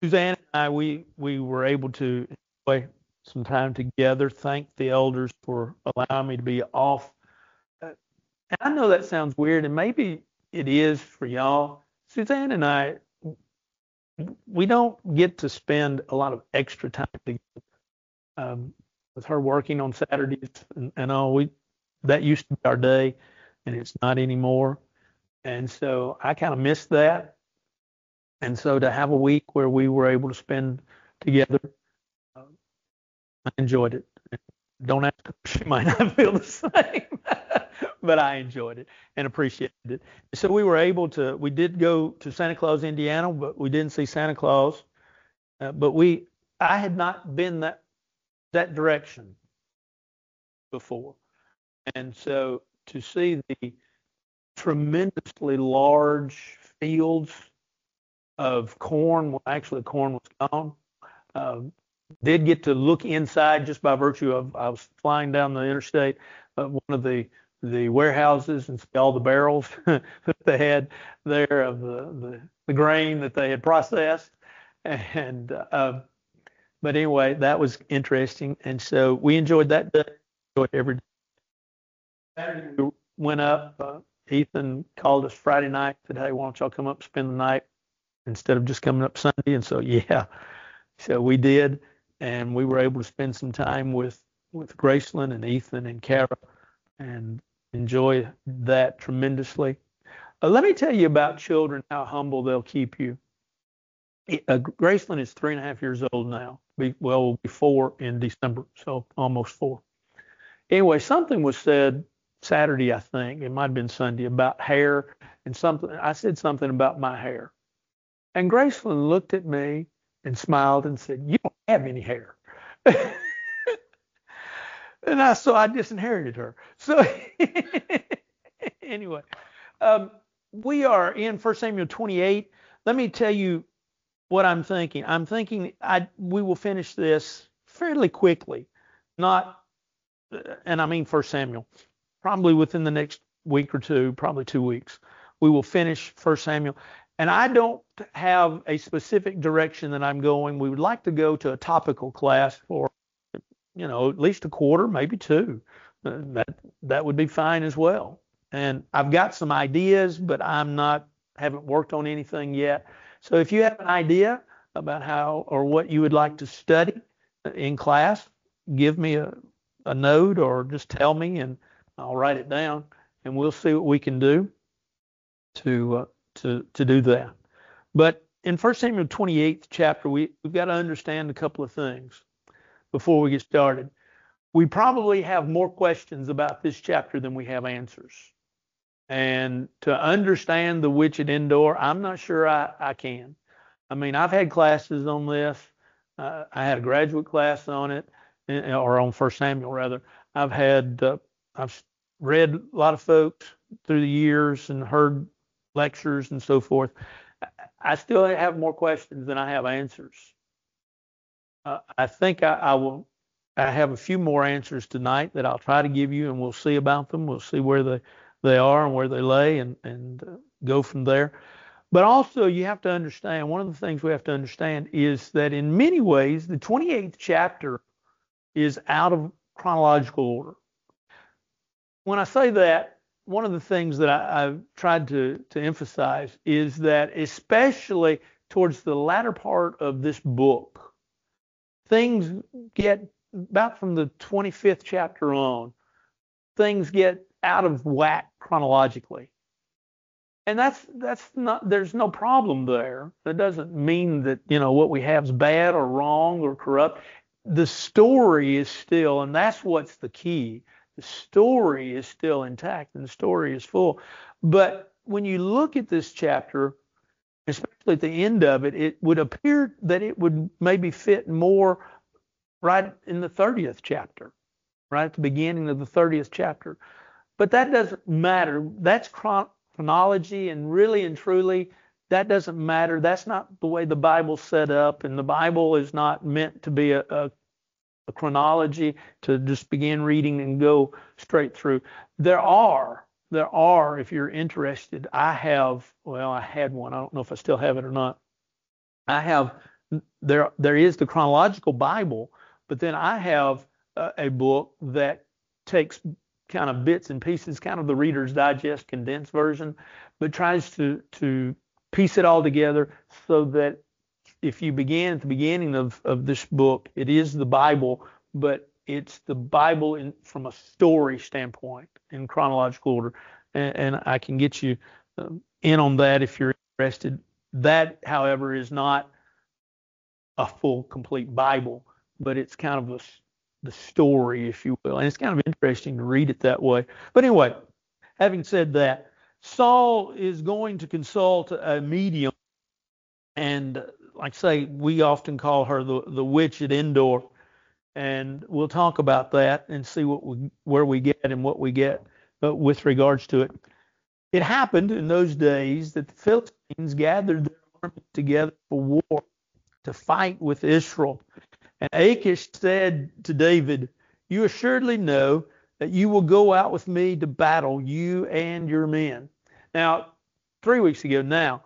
Suzanne and I, we were able to enjoy some time together. Thank the elders for allowing me to be off. And I know that sounds weird, and maybe it is for y'all. Suzanne and I, we don't get to spend a lot of extra time together. With her working on Saturdays and all, that used to be our day, and it's not anymore. And so I kind of missed that. And so to have a week where we were able to spend together, uh, I enjoyed it. Don't ask her, she might not feel the same, but I enjoyed it and appreciated it. So we did go to Santa Claus, Indiana, but we didn't see Santa Claus. But I had not been that direction before. And so to see the tremendously large fields of corn, well, actually corn was gone. Did get to look inside just by virtue of I was flying down the interstate, one of the warehouses and see all the barrels that they had there of the grain that they had processed. And but anyway, that was interesting. And so we enjoyed that day. Enjoyed every day. Saturday we went up. Ethan called us Friday night, said, "Hey, why don't y'all come up and spend the night instead of just coming up Sunday?" And so yeah, so we did, and we were able to spend some time with Graceland and Ethan and Kara, and enjoy that tremendously. Let me tell you about children, how humble they'll keep you. Graceland is 3.5 years old now. Will be 4 in December, so almost 4. Anyway, something was said Saturday, I think, it might have been Sunday, about hair, and I said something about my hair. And Graceland looked at me and smiled and said, "You don't have any hair." And so I disinherited her. So anyway, we are in 1 Samuel 28. Let me tell you what I'm thinking. I'm thinking we will finish this fairly quickly, and I mean 1 Samuel, probably within the next week or two, probably 2 weeks. We will finish 1 Samuel. And I don't have a specific direction that I'm going. We would like to go to a topical class for, at least a quarter, maybe 2. That would be fine as well. And I've got some ideas, but haven't worked on anything yet. So if you have an idea about how or what you would like to study in class, give me a note or just tell me and I'll write it down, and we'll see what we can do to do that. But in 1 Samuel 28th chapter, we've got to understand a couple of things before we get started. We probably have more questions about this chapter than we have answers. And to understand the witch at Endor, I'm not sure I can. I mean, I've had classes on this. I had a graduate class on it, or on 1 Samuel rather. I've read a lot of folks through the years and heard lectures and so forth. I still have more questions than I have answers. I think I have a few more answers tonight that I'll try to give you, and we'll see about them. We'll see where they are and where they lay, and go from there. But also, you have to understand, one of the things we have to understand is that in many ways, the 28th chapter is out of chronological order. When I say that, one of the things that I've tried to emphasize is that, especially towards the latter part of this book, things get, about from the 25th chapter on, things get out of whack chronologically. And that's not, there's no problem there. That doesn't mean that, what we have is bad or wrong or corrupt. The story is still, and that's what's the key. The story is still intact and the story is full. But when you look at this chapter, especially at the end of it, it would appear that it would maybe fit more right in the 30th chapter, right at the beginning of the 30th chapter. But that doesn't matter. That's chronology, and really and truly, that doesn't matter. That's not the way the Bible's set up, and the Bible is not meant to be a chronology to just begin reading and go straight through. There are, if you're interested, I had one. I don't know if I still have it or not. I have there is the chronological Bible, but then I have a book that takes kind of bits and pieces, kind of the Reader's Digest condensed version, but tries to piece it all together so that if you begin at the beginning of this book, it is the Bible, but it's the Bible from a story standpoint in chronological order. And I can get you in on that if you're interested. That, however, is not a full, complete Bible, but it's kind of the story, if you will. And it's kind of interesting to read it that way. But anyway, having said that, Saul is going to consult a medium, and like I say, we often call her the witch at Endor, and we'll talk about that and see where we get and what we get with regards to it. It happened in those days that the Philistines gathered their armies together for war to fight with Israel. And Achish said to David, "You assuredly know that you will go out with me to battle, you and your men." Now, 3 weeks ago now,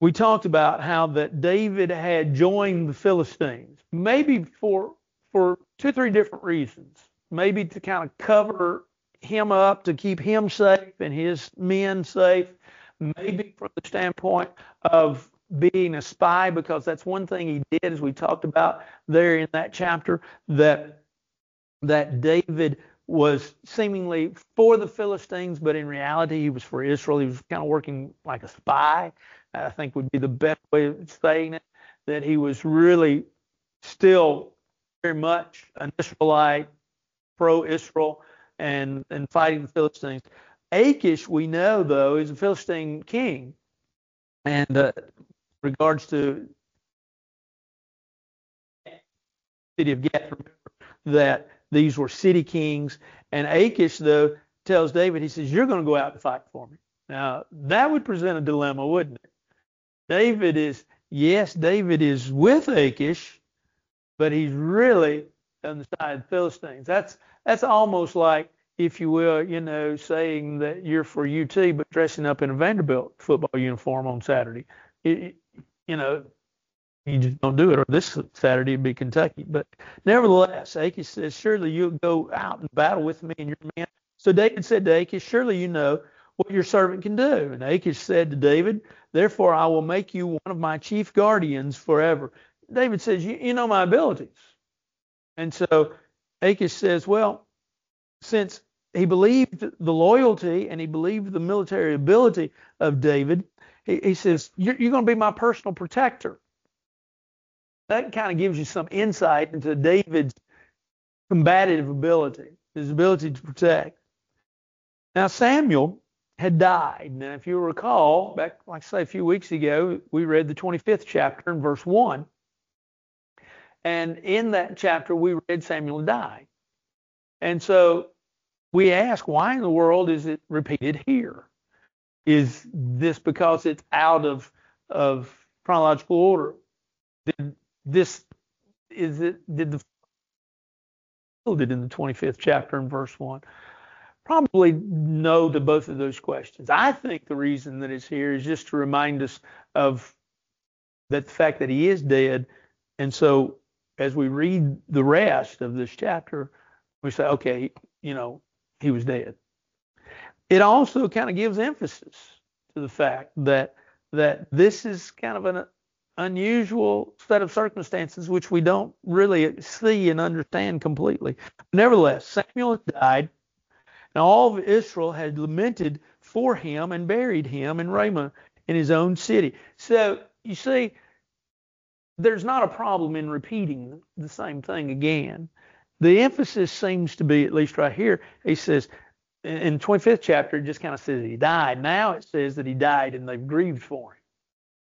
we talked about how that David had joined the Philistines, maybe for 2-3 different reasons. Maybe to kind of cover him up, to keep him safe and his men safe. Maybe from the standpoint of being a spy, because that's one thing he did, as we talked about there in that chapter, that David was seemingly for the Philistines, but in reality he was for Israel. He was kind of working like a spy, I think would be the best way of saying it, that he was really still very much an Israelite, pro-Israel, and fighting the Philistines. Achish, we know, though, is a Philistine king. And regards to the city of Gath, remember that these were city kings. And Achish, though, tells David, he says, "You're going to go out and fight for me." Now, that would present a dilemma, wouldn't it? David is with Achish, but he's really on the side of the Philistines. That's almost like, if you will, saying that you're for UT, but dressing up in a Vanderbilt football uniform on Saturday. You just don't do it. Or this Saturday it'd be Kentucky. But nevertheless, Achish says, "Surely you'll go out and battle with me and your men." So David said to Achish, "Surely you know what your servant can do." And Achish said to David, "Therefore I will make you one of my chief guardians forever." David says, you know my abilities. And so Achish says, well, since he believed the loyalty and he believed the military ability of David, he says, you're going to be my personal protector. That kind of gives you some insight into David's combative ability, his ability to protect. Now, Samuel had died. Now, if you recall, back, like I say, a few weeks ago, we read the 25th chapter in verse 1. And in that chapter, we read Samuel died. And so we ask, why in the world is it repeated here? Is this because it's out of chronological order? Did the in the 25th chapter in verse 1? Probably no to both of those questions. I think the reason that it's here is just to remind us of that, the fact that he is dead. And so as we read the rest of this chapter, we say, okay, he was dead. It also kind of gives emphasis to the fact that this is kind of an unusual set of circumstances which we don't really see and understand completely. Nevertheless, Samuel died, and all of Israel had lamented for him and buried him in Ramah in his own city. So you see, there's not a problem in repeating the same thing again. The emphasis seems to be, at least right here, he says, in the 25th chapter, it just kind of says he died. Now it says that he died and they've grieved for him.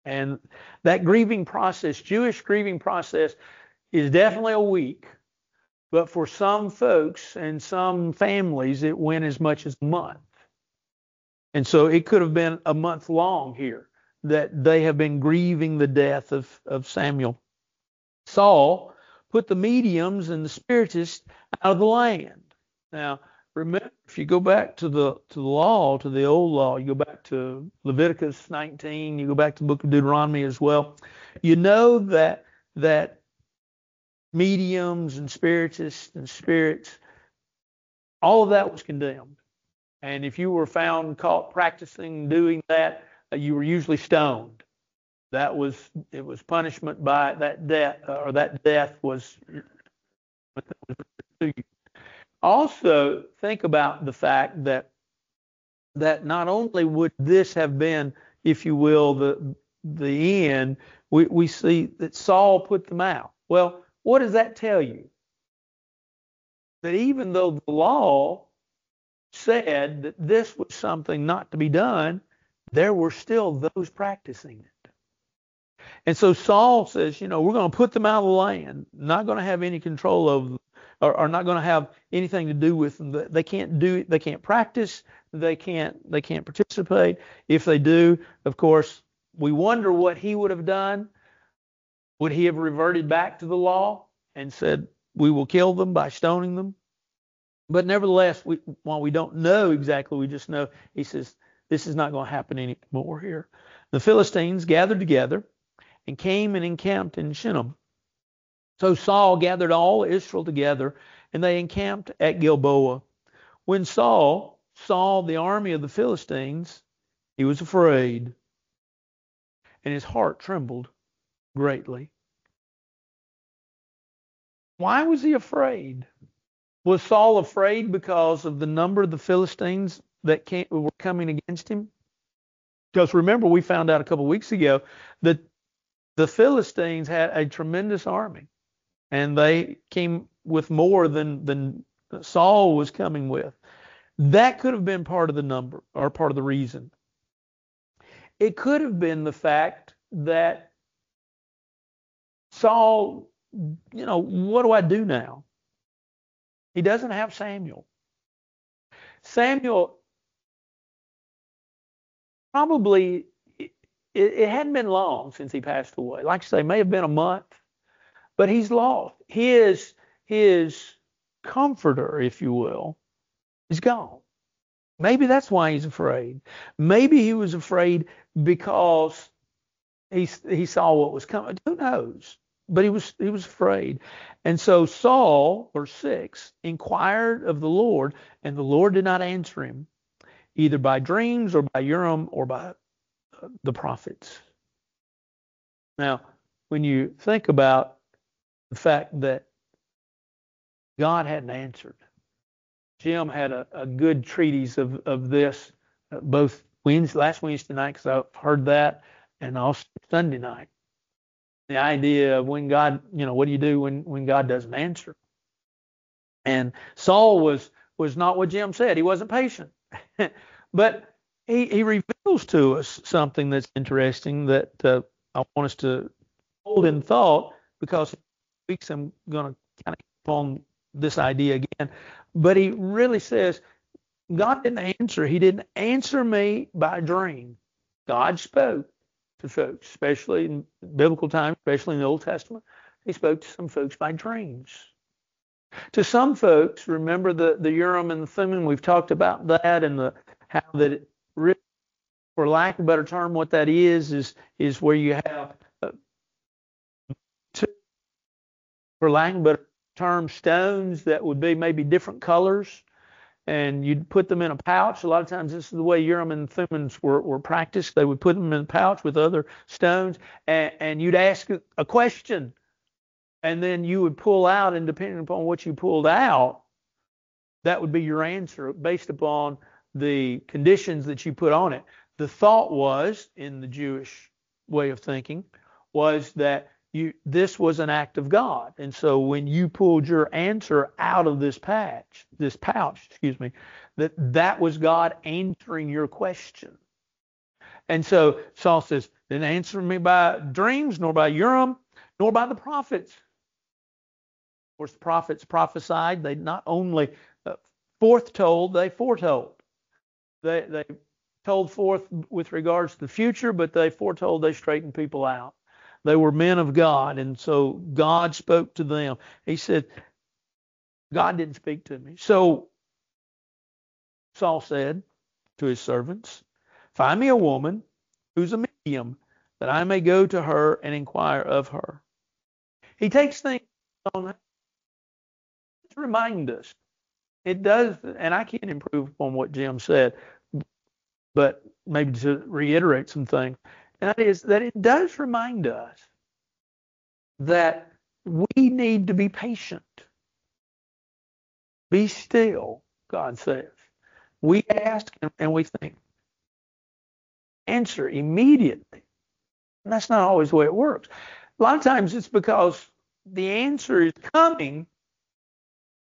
And that grieving process, Jewish grieving process, is definitely a week. But for some folks and some families, it went as much as a month. And so it could have been a month long here that they have been grieving the death of Samuel. Saul put the mediums and the spiritists out of the land. Now, remember, if you go back to the law, to the old law, you go back to Leviticus 19, you go back to the book of Deuteronomy as well, You know that mediums and spiritists and spirits, all of that was condemned. And if you were found caught practicing doing that, you were usually stoned. It was punishment by that death, or that death was. Also, think about the fact that not only would this have been, if you will, the end, we see that Saul put them out. Well, what does that tell you? That even though the law said that this was something not to be done, there were still those practicing it. And so Saul says, we're going to put them out of the land, not going to have any control over them, or not going to have anything to do with them. They can't they can't practice, they can't participate. If they do, of course, we wonder what he would have done. Would he have reverted back to the law and said, we will kill them by stoning them? But nevertheless, while we don't know exactly, we just know he says, this is not going to happen anymore here. The Philistines gathered together and came and encamped in Shunem. So Saul gathered all Israel together, and they encamped at Gilboa. When Saul saw the army of the Philistines, he was afraid, and his heart trembled greatly. Why was he afraid? Was Saul afraid because of the number of the Philistines that were coming against him? Because remember, we found out a couple of weeks ago that the Philistines had a tremendous army, and they came with more than Saul was coming with. That could have been part of the number, or part of the reason. It could have been the fact that Saul, what do I do now? He doesn't have Samuel. Samuel, probably, it hadn't been long since he passed away. Like I say, it may have been a month, but he's lost. His comforter, if you will, is gone. Maybe that's why he's afraid. Maybe he was afraid because he saw what was coming. Who knows? But he was afraid. And so Saul, verse 6, inquired of the Lord, and the Lord did not answer him, either by dreams or by Urim or by the prophets. Now, when you think about the fact that God hadn't answered, Jim had a good treatise of this, both last Wednesday night, because I've heard that, and also Sunday night. The idea of when God, what do you do when God doesn't answer? And Saul was not what Jim said. He wasn't patient. But he reveals to us something that's interesting that I want us to hold in thought, because in weeks I'm going to kind of keep on this idea again. But he really says, God didn't answer. He didn't answer me by dream. God spoke to folks, especially in biblical times, especially in the Old Testament. He spoke to some folks by dreams. To some folks, remember the Urim and the Thummim, we've talked about that, and how that it really, for lack of a better term, what that is where you have two, for lack of a better term, stones that would be maybe different colors, and you'd put them in a pouch. A lot of times this is the way Urim and Thummim were practiced. They would put them in a pouch with other stones, and you'd ask a question, and then you would pull out, and depending upon what you pulled out, that would be your answer based upon the conditions that you put on it. The thought was, in the Jewish way of thinking, was that this was an act of God. And so when you pulled your answer out of this pouch, that was God answering your question. And so Saul says, didn't answer me by dreams, nor by Urim, nor by the prophets. Of course, the prophets prophesied. They not only foretold, they foretold. They told forth with regards to the future, but they foretold, they straightened people out. They were men of God, and so God spoke to them. He said, God didn't speak to me. So Saul said to his servants, find me a woman who's a medium, that I may go to her and inquire of her. He takes things on to remind us. It does, and I can't improve upon what Jim said, but maybe to reiterate some things. And that is that it does remind us that we need to be patient. Be still, God says. We ask and we think, answer immediately. And that's not always the way it works. A lot of times it's because the answer is coming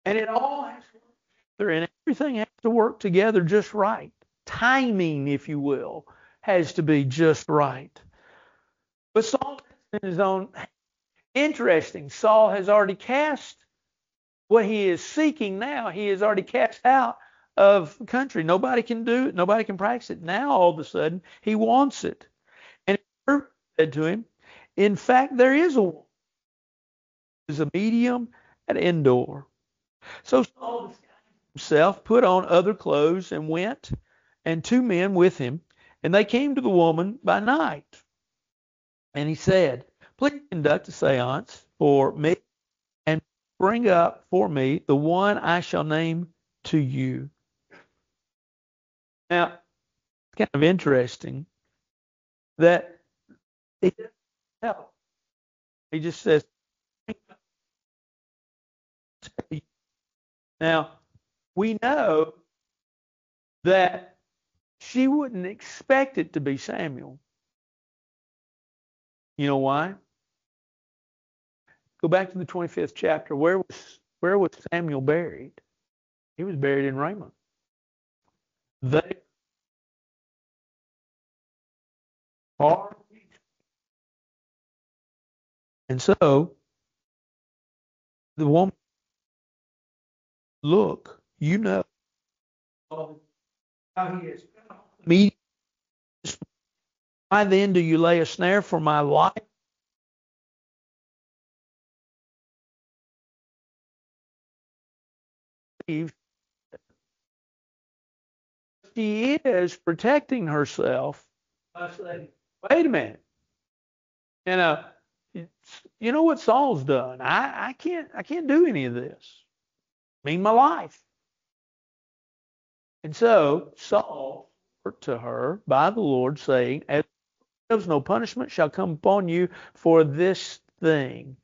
and it all has to work together and everything has to work together just right. Timing, if you will, has to be just right. But Saul is in his own. Interesting. Saul has already cast what he is seeking now. He has already cast out of the country. Nobody can do it. Nobody can practice it. Now, all of a sudden, he wants it. And he said to him, in fact, there is a woman. Is a medium at Endor. So Saul himself put on other clothes and went, and 2 men with him, and they came to the woman by night. And he said, please conduct a seance for me and bring up for me the one I shall name to you. Now, it's kind of interesting that he doesn't tell. He just says, now, we know that she wouldn't expect it to be Samuel. You know why? Go back to the 25th chapter. Where was Samuel buried? He was buried in Ramah. They are. And so the woman, look, you know how he is. Me. Why then do you lay a snare for my life? She is protecting herself by saying, wait a minute. You know what Saul's done? I can't do any of this. I mean my life. And so Saul spoke to her by the Lord, saying, as no punishment shall come upon you for this thing.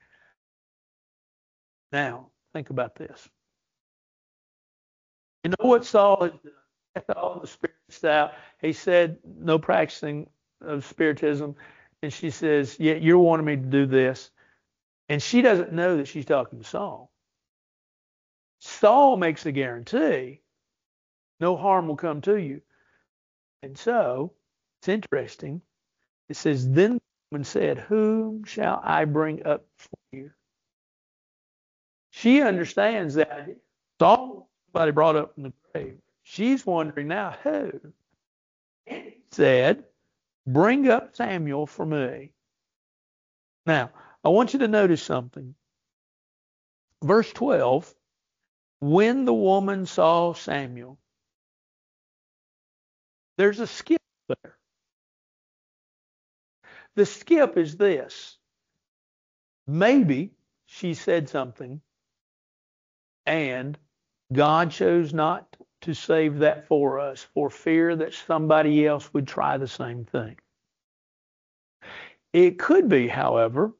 Now, think about this. You know what Saul has done? All the spirits out. He said, no practicing of spiritism. And she says, yeah, you're wanting me to do this. And she doesn't know that she's talking to Saul. Saul makes a guarantee, no harm will come to you. And so, it's interesting. It says, then the woman said, whom shall I bring up for you? She understands that Saul, somebody brought up from the grave. She's wondering now, who? And he said, bring up Samuel for me. Now, I want you to notice something. Verse 12, when the woman saw Samuel, there's a skip there. The skip is this. Maybe she said something and God chose not to save that for us for fear that somebody else would try the same thing. It could be, however,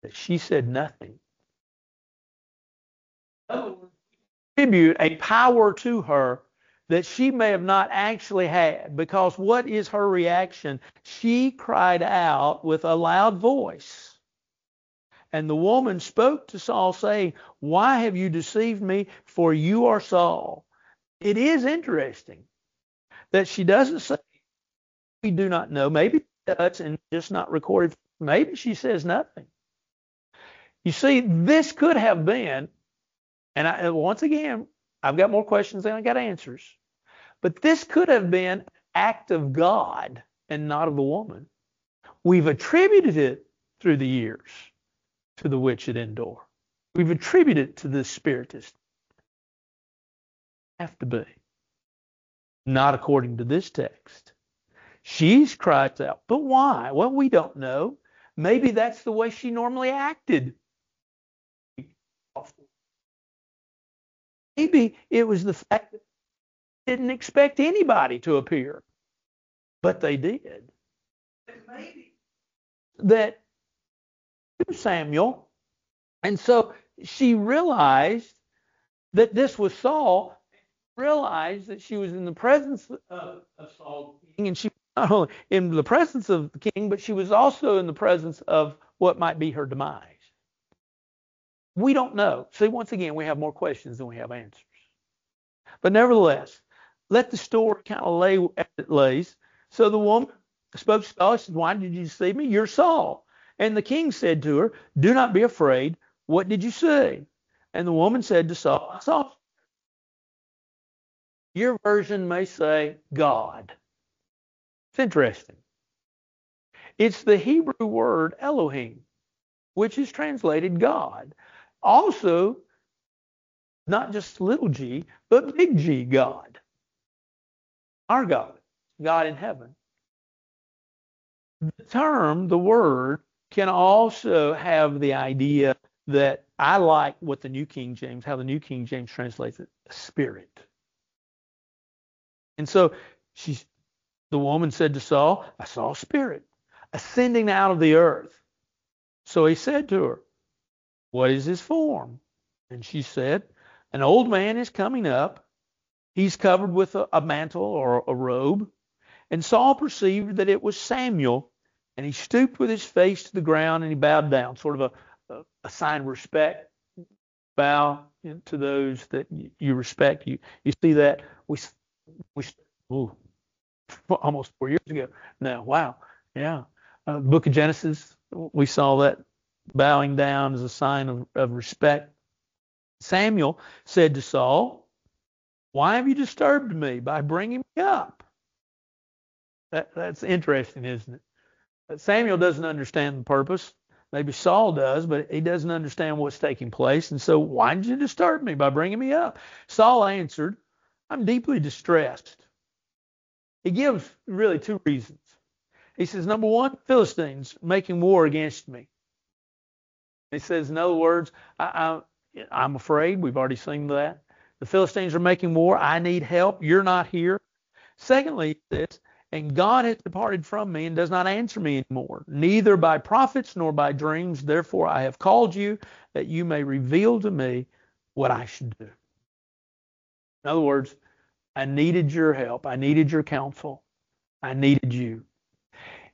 that she said nothing. Attribute a power to her that she may have not actually had, because what is her reaction? She cried out with a loud voice. And the woman spoke to Saul, saying, why have you deceived me? For you are Saul. It is interesting that she doesn't say, we do not know. Maybe she does and just not recorded. Maybe she says nothing. You see, this could have been, and once again, I've got more questions than I got answers. But this could have been an act of God and not of the woman. We've attributed it through the years to the witch at Endor. We've attributed it to the spiritist. Have to be. Not according to this text. She cries out, but why? Well, we don't know. Maybe that's the way she normally acted. Maybe it was the fact that they didn't expect anybody to appear, but they did. Maybe that Samuel. And so she realized that this was Saul, realized that she was in the presence of Saul, and she was not only in the presence of the king, but she was also in the presence of what might be her demise. We don't know. See, once again, we have more questions than we have answers. But nevertheless, let the story kind of lay as it lays. So the woman spoke to Saul. She said, why did you deceive me? You're Saul. And the king said to her, do not be afraid. What did you see? And the woman said to Saul, I saw. Your version may say God. It's interesting. It's the Hebrew word Elohim, which is translated God. Also, not just little g, but big G, God. Our God, God in heaven. The term, the word, can also have the idea that I like what the New King James, how the New King James translates it, spirit. And so the woman said to Saul, I saw a spirit ascending out of the earth. So he said to her, what is his form? And she said, an old man is coming up. He's covered with a mantle or a robe. And Saul perceived that it was Samuel, and he stooped with his face to the ground and he bowed down, sort of a sign of respect. Bow to those that you respect. You see that? We almost 4 years ago. No, wow. Yeah. Book of Genesis, we saw that bowing down as a sign of respect. Samuel said to Saul, why have you disturbed me by bringing me up? That's interesting, isn't it? Samuel doesn't understand the purpose. Maybe Saul does, but he doesn't understand what's taking place. And so why did you disturb me by bringing me up? Saul answered, I'm deeply distressed. He gives really two reasons. He says, number one, Philistines making war against me. He says, in other words, I'm afraid. We've already seen that. The Philistines are making war. I need help. You're not here. Secondly, this, and God has departed from me and does not answer me anymore, neither by prophets nor by dreams. Therefore, I have called you that you may reveal to me what I should do. In other words, I needed your help. I needed your counsel. I needed you.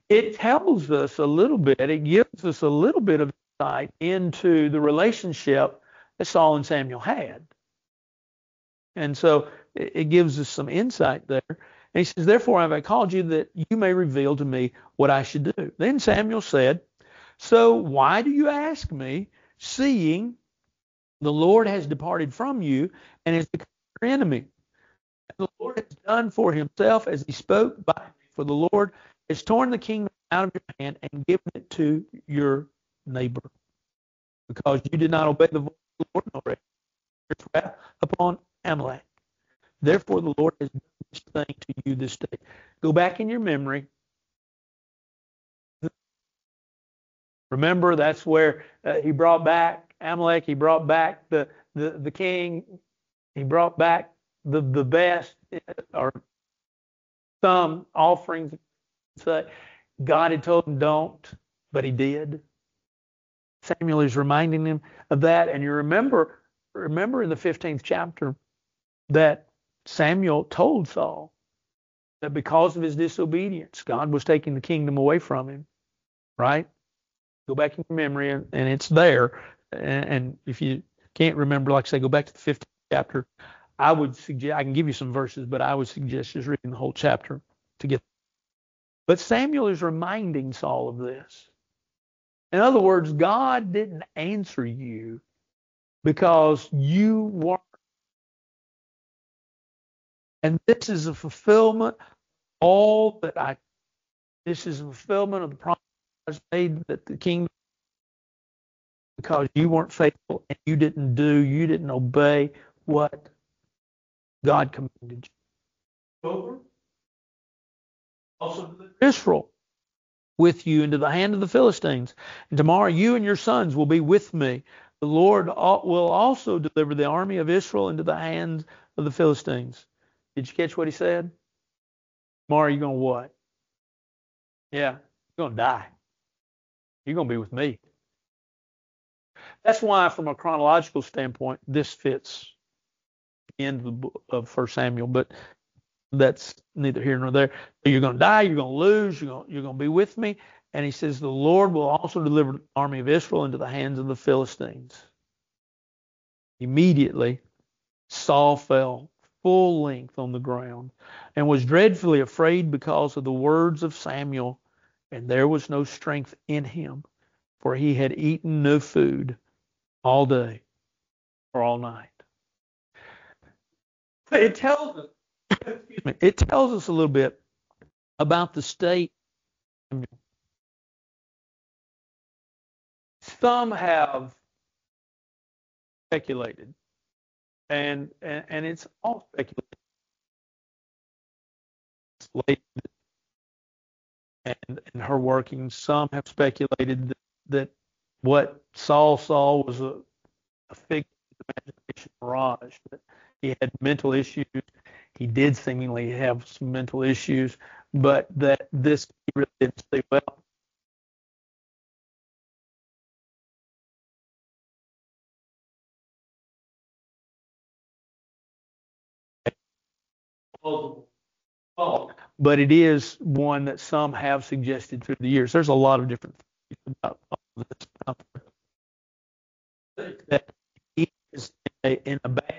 It tells us a little bit, it gives us a little bit of insight into the relationship that Saul and Samuel had. And so it gives us some insight there. And he says, therefore have I called you that you may reveal to me what I should do. Then Samuel said, so why do you ask me, seeing the Lord has departed from you and has become your enemy? And the Lord has done for himself as he spoke by me. For the Lord has torn the kingdom out of your hand and given it to your neighbor. Because you did not obey the voice of the Lord, nor his wrath upon Amalek. Therefore the Lord has done this thing to you this day. Go back in your memory. Remember, that's where he brought back Amalek. He brought back the king. He brought back the best, or some offerings. God had told him don't, but he did. Samuel is reminding him of that. And you remember in the 15th chapter that Samuel told Saul that because of his disobedience, God was taking the kingdom away from him. Right? Go back in your memory, and it's there. And if you can't remember, like I say, go back to the 15th chapter. I would suggest, I can give you some verses, but I would suggest just reading the whole chapter to get. But Samuel is reminding Saul of this. In other words, God didn't answer you because you weren't. And this is a fulfillment of this is a fulfillment of the promise I made that the kingdom, because you weren't faithful and you didn't obey what God commanded you. Over. also deliver Israel with you into the hand of the Philistines. And tomorrow you and your sons will be with me. The Lord will also deliver the army of Israel into the hands of the Philistines. Did you catch what he said? Tomorrow you're going to what? Yeah, you're going to die. You're going to be with me. That's why, from a chronological standpoint, this fits the end of the book of 1 Samuel, but that's neither here nor there. You're going to die, you're going to lose, you're going to be with me. And he says, the Lord will also deliver the army of Israel into the hands of the Philistines. Immediately, Saul fell full length on the ground and was dreadfully afraid because of the words of Samuel, and there was no strength in him, for he had eaten no food all day or all night. It tells us, it tells us a little bit about the state. Some have speculated, and it's all speculated. And her working. Some have speculated that what Saul saw was a figment of imagination mirage, that he had mental issues. He did seemingly have some mental issues, but that this he really didn't say well. But it is one that some have suggested through the years. There's a lot of different things about all this. That he is in a bad.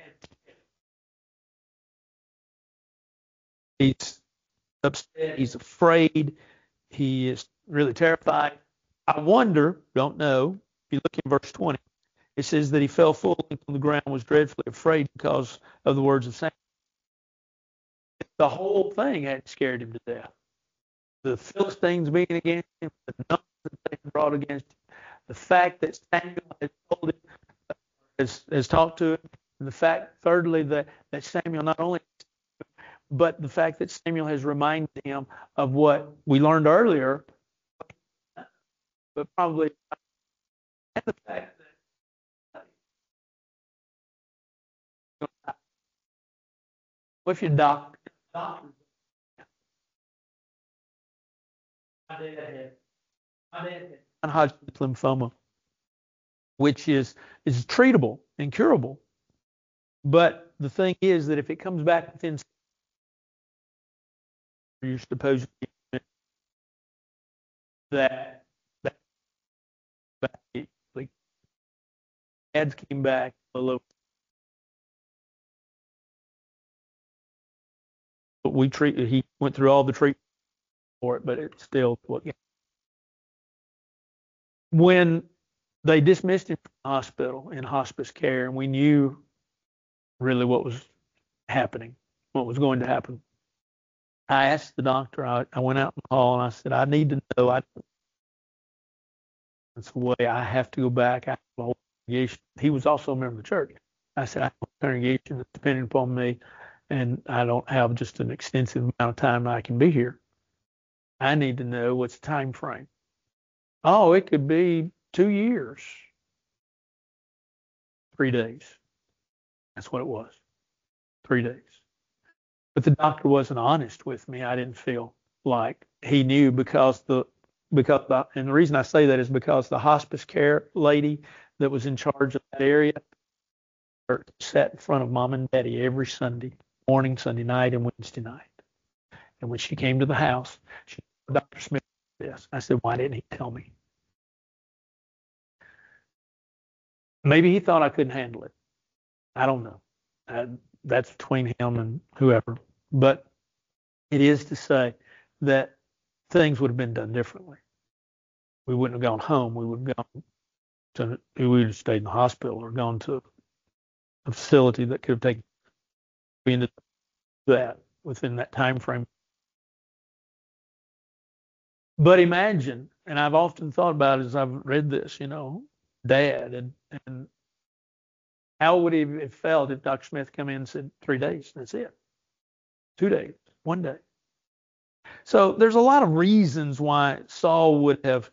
He's upset. He's afraid. He is really terrified. I wonder, don't know. If you look in verse 20, it says that he fell full length on the ground and was dreadfully afraid because of the words of Samuel. The whole thing had scared him to death. The Philistines being against him, the numbers that they brought against him, the fact that Samuel had told him, has talked to him, and the fact, thirdly, that Samuel not only, but the fact that Samuel has reminded him of what we learned earlier, but probably and the fact that what if your doctor my dad had non-Hodgkin's lymphoma, which is treatable and curable. But the thing is that if it comes back within, you're supposed to that like ads came back a little. But he went through all the treatment for it, but it's still what. When they dismissed him from the hospital in hospice care, and we knew really what was happening, what was going to happen. I asked the doctor, I went out in the hall and I said, I need to know. That's the way I have to go back. I have a whole congregation. He was also a member of the church. I said, I have a congregation that's dependent upon me, and I don't have just an extensive amount of time I can be here. I need to know what's the time frame. Oh, it could be 2 years, 3 days. That's what it was. 3 days. But the doctor wasn't honest with me. I didn't feel like he knew because and the reason I say that is because the hospice care lady that was in charge of that area sat in front of mom and daddy every Sunday morning, Sunday night, and Wednesday night. And when she came to the house, she told Dr. Smith this. I said, why didn't he tell me? Maybe he thought I couldn't handle it. I don't know. That's between him and whoever. But it is to say that things would have been done differently. We wouldn't have gone home. We would have stayed in the hospital or gone to a facility that could have taken. We ended up that within that time frame. But imagine, and I've often thought about it as I've read this, Dad, and how would he have felt if Dr. Smith come in and said 3 days? That's it. 2 days, 1 day. So there's a lot of reasons why Saul would have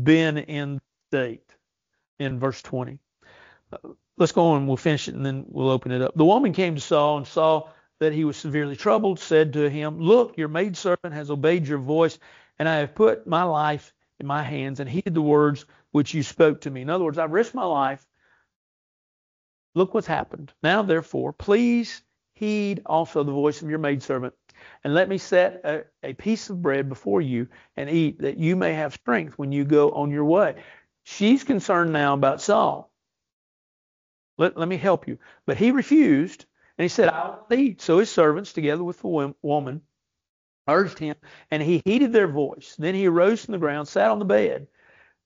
been in state in verse 20. Let's go on, we'll finish it and then we'll open it up. The woman came to Saul and saw that he was severely troubled, said to him, "Look, your maidservant has obeyed your voice, and I have put my life in my hands and heeded the words which you spoke to me." In other words, I've risked my life. Look what's happened. Now, therefore, please heed also the voice of your maidservant, and let me set a piece of bread before you and eat, that you may have strength when you go on your way. She's concerned now about Saul. Let me help you. But he refused, and he said, "I will not eat." So his servants, together with the woman, urged him, and he heeded their voice. Then he arose from the ground, sat on the bed.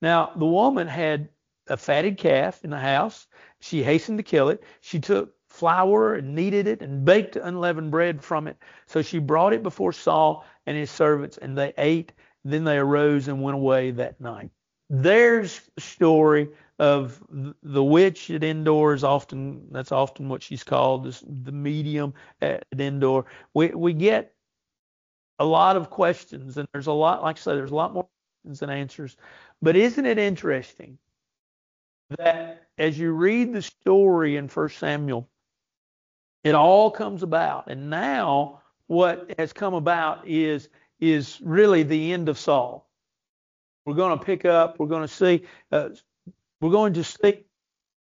Now the woman had a fatted calf in the house. She hastened to kill it. She took flour and kneaded it and baked unleavened bread from it. So she brought it before Saul and his servants, and they ate. Then they arose and went away that night. There's the story of the witch at Endor. That's often what she's called, the medium at Endor. We get a lot of questions, and there's a lot, like I say, there's a lot more questions than answers. But isn't it interesting that as you read the story in 1 Samuel, it all comes about, and now what has come about is really the end of Saul. We're going to pick up. We're going to see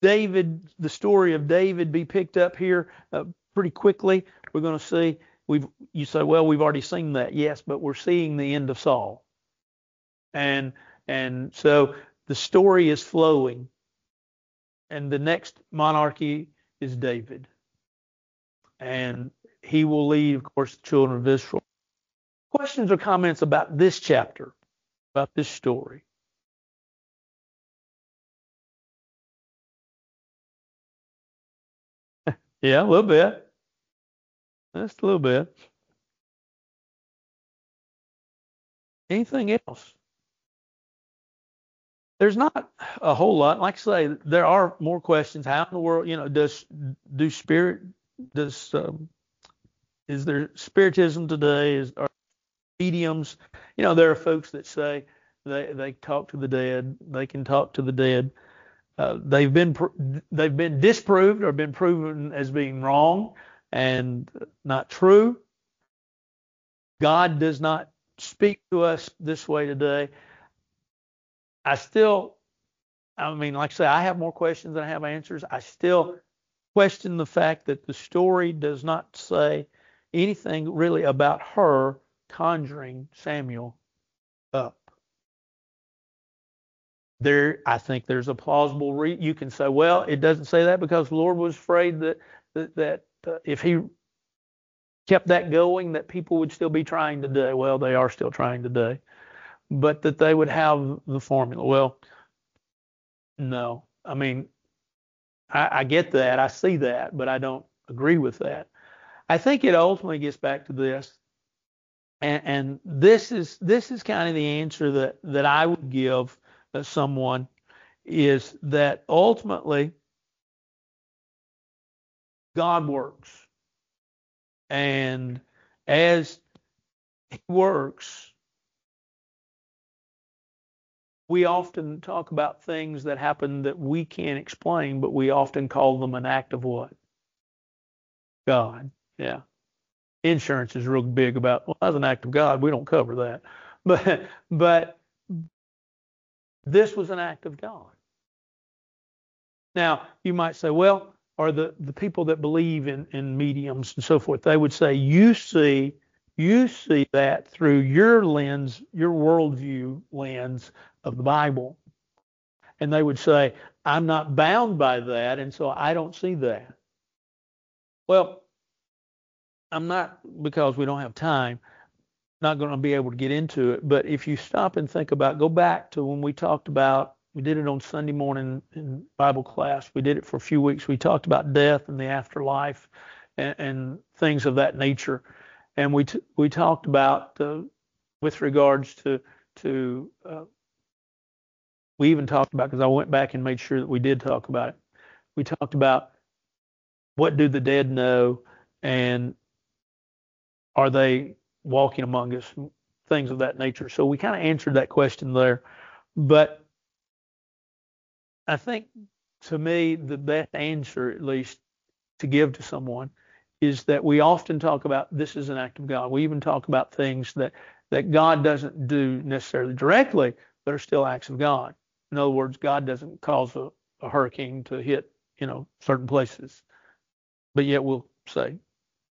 David, the story of David, be picked up here pretty quickly. We're going to see. You say, well, we've already seen that. Yes, but we're seeing the end of Saul, and so the story is flowing, and the next monarchy is David, and he will lead, of course, the children of Israel. Questions or comments about this chapter, about this story? Yeah, a little bit. Just a little bit. Anything else? There's not a whole lot. Like I say, there are more questions. How in the world, is there spiritism today? Are mediums? There are folks that say they talk to the dead. They can talk to the dead. They've been disproved or been proven as being wrong and not true. God does not speak to us this way today. Like I say, I have more questions than I have answers. I still question the fact that the story does not say anything really about her conjuring Samuel up. I think there's a plausible you can say, well, it doesn't say that because the Lord was afraid that if he kept that going, that people would still be trying today. Well, they are still trying today, but that they would have the formula. Well, no. I mean, I get that. I see that, but I don't agree with that. I think it ultimately gets back to this, and this is kind of the answer that I would give someone, is that ultimately God works, and as he works, we often talk about things that happen that we can't explain, but we often call them an act of what? God. Yeah. Insurance is real big about, well, as an act of God, we don't cover that. But this was an act of God. Now, you might say, well, are the people that believe in mediums and so forth, they would say, you see that through your lens, your worldview lens of the Bible. And they would say, I'm not bound by that, and so I don't see that. Well, I'm not, because we don't have time, not going to be able to get into it. But if you stop and think about, go back to when we talked about, we did it on Sunday morning in Bible class. We did it for a few weeks. We talked about death and the afterlife and things of that nature. And we talked about, with regards to we even talked about, because I went back and made sure that we did talk about it. We talked about, what do the dead know, and are they walking among us, things of that nature. So we kind of answered that question there. But I think, to me, the best answer, at least, to give to someone is that we often talk about this is an act of God. We even talk about things that God doesn't do necessarily directly, but are still acts of God. In other words, God doesn't cause a hurricane to hit, certain places, but yet we'll say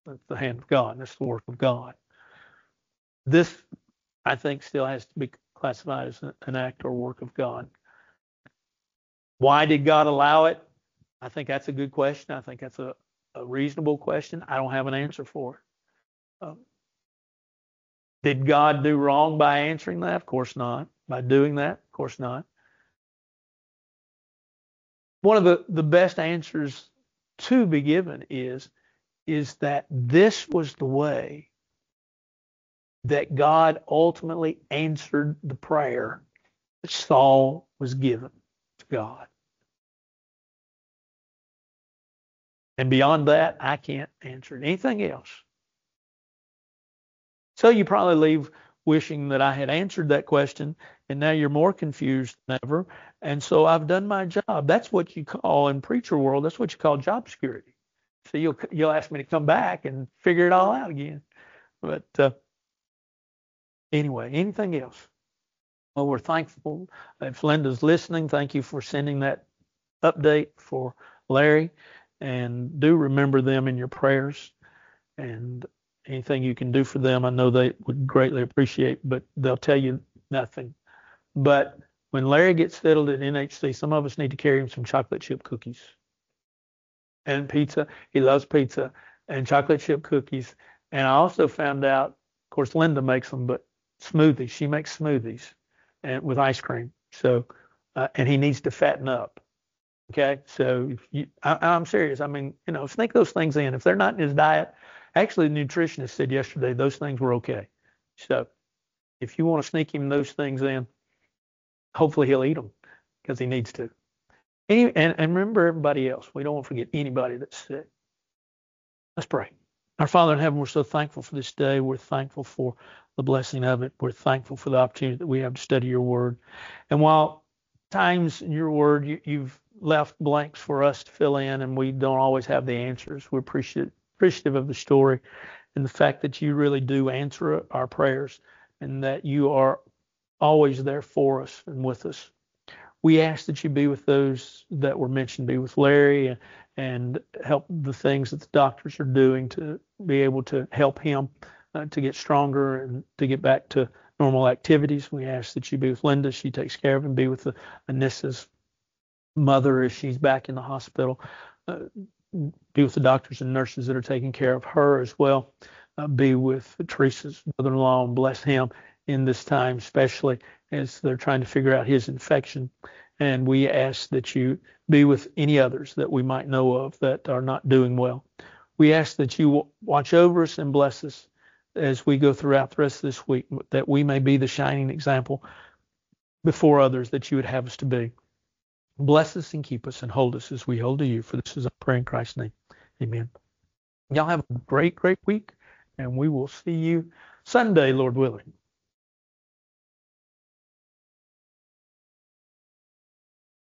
that's the hand of God. That's the work of God. This, I think, still has to be classified as an act or work of God. Why did God allow it? I think that's a good question. I think that's a reasonable question. I don't have an answer for it. Did God do wrong by answering that? Of course not. By doing that? Of course not. One of the best answers to be given is that this was the way that God ultimately answered the prayer that Saul was given to God. And beyond that, I can't answer anything else. So you probably leave wishing that I had answered that question, and now you're more confused than ever. And so I've done my job. That's what you call, in preacher world, that's what you call job security. So you'll ask me to come back and figure it all out again. But anyway, anything else? Well, we're thankful. If Linda's listening, thank you for sending that update for Larry. And do remember them in your prayers. And anything you can do for them, I know they would greatly appreciate, but they'll tell you nothing. But when Larry gets settled at NHC, some of us need to carry him some chocolate chip cookies and pizza. He loves pizza and chocolate chip cookies. And I also found out, of course, Linda makes them, but smoothies. She makes smoothies and with ice cream. So, and he needs to fatten up. Okay, so I'm serious. I mean, sneak those things in. If they're not in his diet, actually, the nutritionist said yesterday those things were okay. So if you want to sneak him those things in, hopefully he'll eat them because he needs to. And remember everybody else. We don't want to forget anybody that's sick. Let's pray. Our Father in heaven, we're so thankful for this day. We're thankful for the blessing of it. We're thankful for the opportunity that we have to study your word. And while times in your word you've left blanks for us to fill in and we don't always have the answers, we're appreciative of the story and the fact that you really do answer our prayers and that you are always there for us and with us. We ask that you be with those that were mentioned, be with Larry and help the things that the doctors are doing to be able to help him to get stronger and to get back to normal activities. We ask that you be with Linda. She takes care of him. Be with Anissa's mother as she's back in the hospital. Be with the doctors and nurses that are taking care of her as well. Be with Teresa's mother-in-law and bless him in this time, especially as they're trying to figure out his infection. And we ask that you be with any others that we might know of that are not doing well. We ask that you watch over us and bless us as we go throughout the rest of this week, that we may be the shining example before others that you would have us to be. Bless us and keep us and hold us as we hold to you. For this is our prayer in Christ's name. Amen. Y'all have a great, great week, and we will see you Sunday, Lord willing.